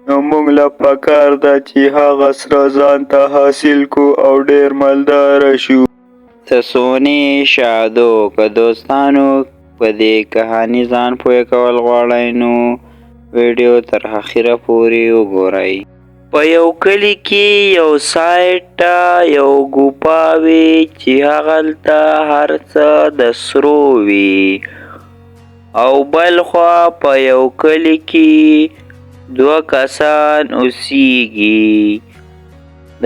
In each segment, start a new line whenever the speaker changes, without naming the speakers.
نو موږ له پکار ده چې هغه سره ځان ته حاصل کو او ډیر مالدار شو.
تاسونی شادو که دوستانو په دې کهانی ځان پوه کول غواړئ نو ویډیو تر اخره پورې وګورئ. په یو کلی کې یو سایټ ته یو ګوپا وي چې هغلته هر څه د سرو وي او بل خوا په یو کلی کې 2 کسان اوسیږي.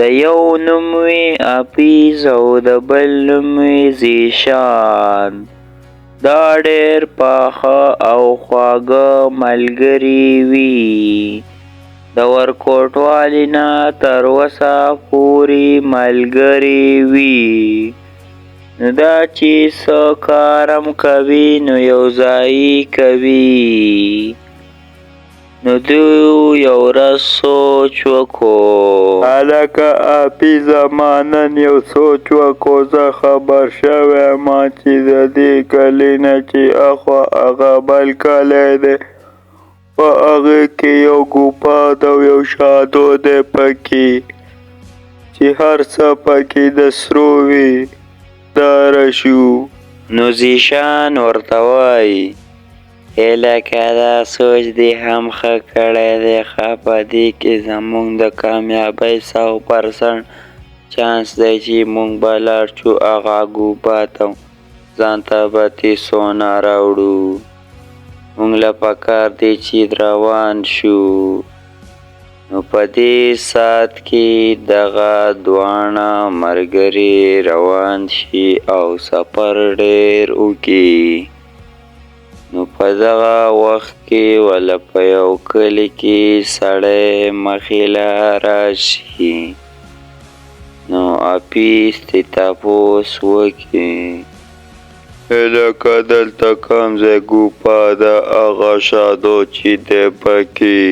د یو نوم وي اپیز او د بل نوم وي زیشان. دا ډېر پاخه او خواږه ملګري وي. د ورکوټوالي نه تر وسه پورې ملګري وي. نو دا چې څه کارم کوي نو یو ځای کوي. نو دوی یو ورځ سوچ وکړو
هلکه اپیزه ما نن یو سوچ وکړو. زه خبر شوی ما چې د دې کلي نه چې اخوا هغه بل کلی دی په هغې کې یو ګوپا ده او یو شادو دی پکې چې هر څه پکې د سرو وي. داره شو.
نو زیشان ورته وایي هلکه دا سوچ دې هم ښه کړی دی ښه په دې کې زموږ د کامیابۍ 100% چانس دی چې موږ به لاړ شو هغه ګوپا ته ځان ته به سونه راوړو. موږ له پکار دی چې روان شو. نو په دې ساعت کې دغه دواړه ملګري روان شي او سفر ډېر وکړي. نو په دغه وخت کې وله په یو کلي کې سړی مخې له راشي. نو اپیز ترې تپوس وکړي
هلکه دلته کوم ځای ګوپا ده هغه شادو چې دی پکې؟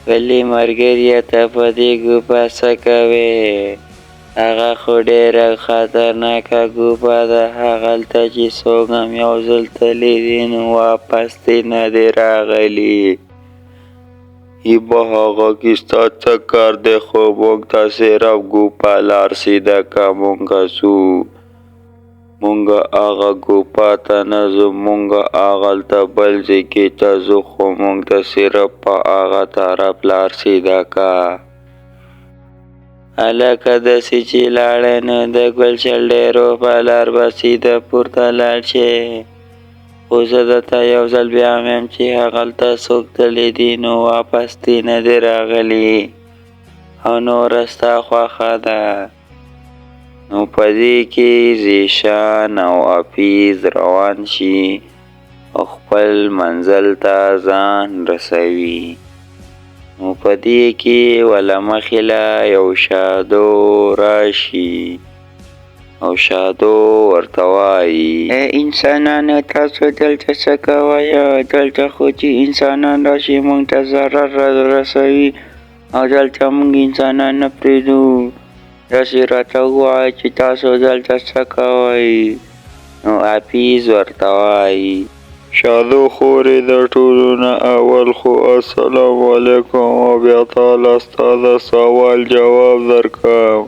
ولې ملګریه ته په دې ګوپا څه کوې؟ هغه خو ډېره خطرناکه ګوپا ده. هغلته چې څوک هم یو ځل تللی دي نو واپس ترې نه دی راغلی.
ای به هغه کې ستا څه کار دی خو موږ ته صرف ګوپا لار سیده که موږ ځو. موږ هغه ګوپا ته نه ځو موږ هغلته بل ځای کې ته ځو خو موږ ته صرف په هغه طرف لار سیده که.
هلکه داسې چې لاړی نو د ګلشن ډېرو په لار به سیده پورته لاړ شې. خو زه درته یو ځل بیا هم چې هغلته څوک تللی دي نو واپس ترې نه دی راغلی او نوره ستا خوښه ده. نو په دې کې زیشان او اپیز روان شي او خپل منزل ته ځان رسوي. نو په دې کې وله مخې له یو شادو راشي او شادو ورته وایي انسانانو تاسو دلته څه کوئ؟ دلته خو چې انسانان راشي موږ ته ضرر رسوي او دلته موږ انسانان نه پرېږدو. داسې راته ووایئ چې تاسو دلته څه کوئ؟ نو اپیز ورته وایي
شادو خورې د ټولو نه اول خو السلام علیکم او بیا تعالی ستا د سوال جواب درکوم.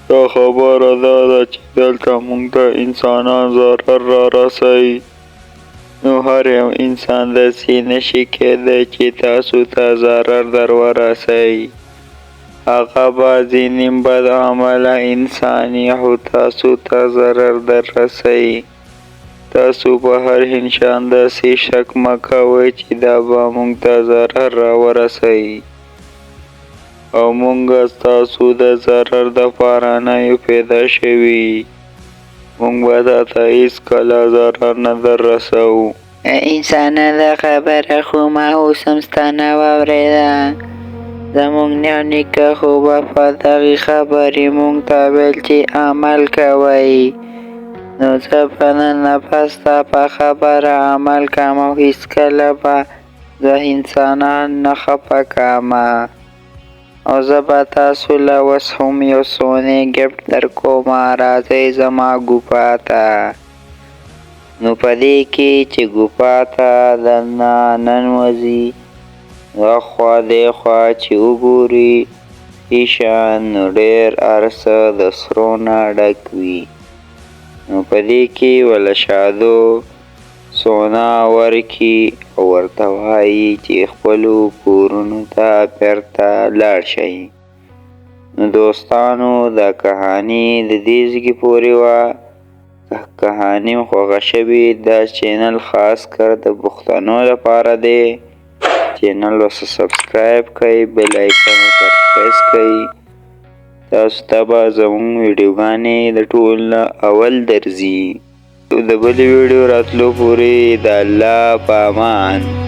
دا خبره دا ده چې دلته موږ ته انسانان ضرر را رسوي. نو هر یو انسان داسې نشي کیدی چې تاسو ته ضرر در ورسوي. هغه بعضې نیم بد عمله انسان خو تاسو ته ضرر در رسوي. تاسو په هر انسان داسې شک مه کوئ چې دا به موږ ته ضرر را ورسوي او موږ ستاسو د ضرر دپاره نه یو پیدا شوي. موږ به تاته هېڅکله ضرر نه در رسوو.
انسانه دا خبره خو ما اوس هم ستا نه واورېده. زموږ نیکه خو به په دغې خبرې موږ ته ویل چې عمل کوئ. نو زه به نن نه پس ستا په خبره عمل کوم او هېڅکله به زه انسانان نه خفه کوم. او زه به تاسو له اوس هم یو سونی ګفټ در کوم. راځئ زما ګوپا ته. نو په دې کې چې ګوپا ته دننه ننوځي
اخوا دیخوا چې وګوري ایشان نو ډېر ارڅه د سرو نه ډک وي. نو په دې کې وله شادو سونا ورکي او ورته وایي چې خپلو کورونو ته بیرته لاړ شئ. نو دوستانو دا کهاني د دې ځایږي پورې وه. که کهاني مو خوښه شوې دا چینل خاص کر د پښتنو لپاره دی. چینل ورسره سبسکرایب کړئ، بیل آیکن ورسره پریس کړئ. تاسو ته به زموږ ویډیوګانې د ټول نه اول درځي. د بلې ویډیو راتلو پورې د الله په امان.